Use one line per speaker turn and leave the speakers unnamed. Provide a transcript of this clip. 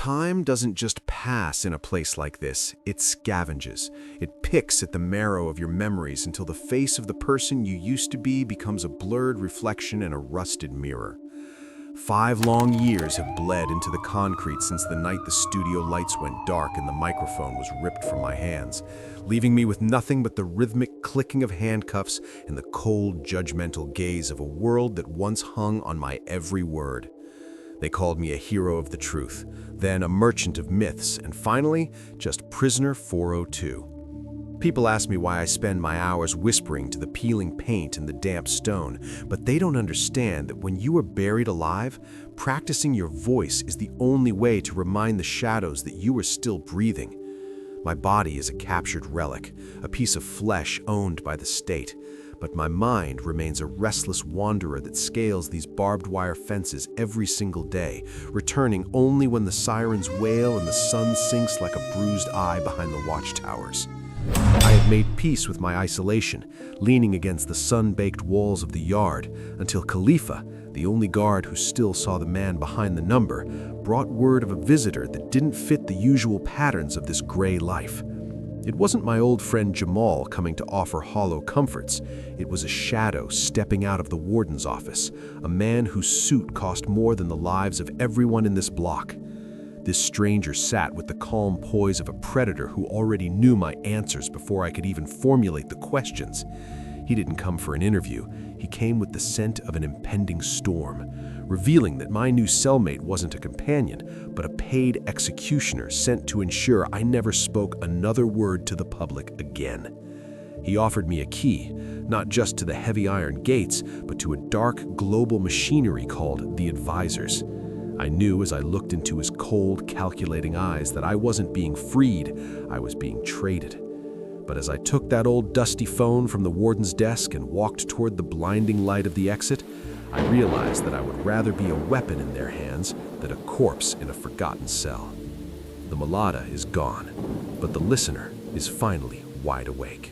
Time doesn't just pass in a place like this, it scavenges. It picks at the marrow of your memories until the face of the person you used to be becomes a blurred reflection in a rusted mirror. 5 long years have bled into the concrete since the night the studio lights went dark and the microphone was ripped from my hands, leaving me with nothing but the rhythmic clicking of handcuffs and the cold, judgmental gaze of a world that once hung on my every word. They called me a hero of the truth, then a merchant of myths, and finally, just prisoner 402. People ask me why I spend my hours whispering to the peeling paint and the damp stone, but they don't understand that when you are buried alive, practicing your voice is the only way to remind the shadows that you are still breathing. My body is a captured relic, a piece of flesh owned by the state, but my mind remains a restless wanderer that scales these barbed wire fences every single day, returning only when the sirens wail and the sun sinks like a bruised eye behind the watchtowers. I had made peace with my isolation, leaning against the sun-baked walls of the yard, until Khalifa, the only guard who still saw the man behind the number, brought word of a visitor that didn't fit the usual patterns of this gray life. It wasn't my old friend Jamal coming to offer hollow comforts. It was a shadow stepping out of the warden's office, a man whose suit cost more than the lives of everyone in this block. This stranger sat with the calm poise of a predator who already knew my answers before I could even formulate the questions. He didn't come for an interview. He came with the scent of an impending storm, revealing that my new cellmate wasn't a companion, but a paid executioner sent to ensure I never spoke another word to the public again. He offered me a key, not just to the heavy iron gates, but to a dark global machinery called the Advisors. I knew as I looked into his cold, calculating eyes that I wasn't being freed, I was being traded. But as I took that old dusty phone from the warden's desk and walked toward the blinding light of the exit, I realized that I would rather be a weapon in their hands than a corpse in a forgotten cell. The mulata is gone, but the listener is finally wide awake.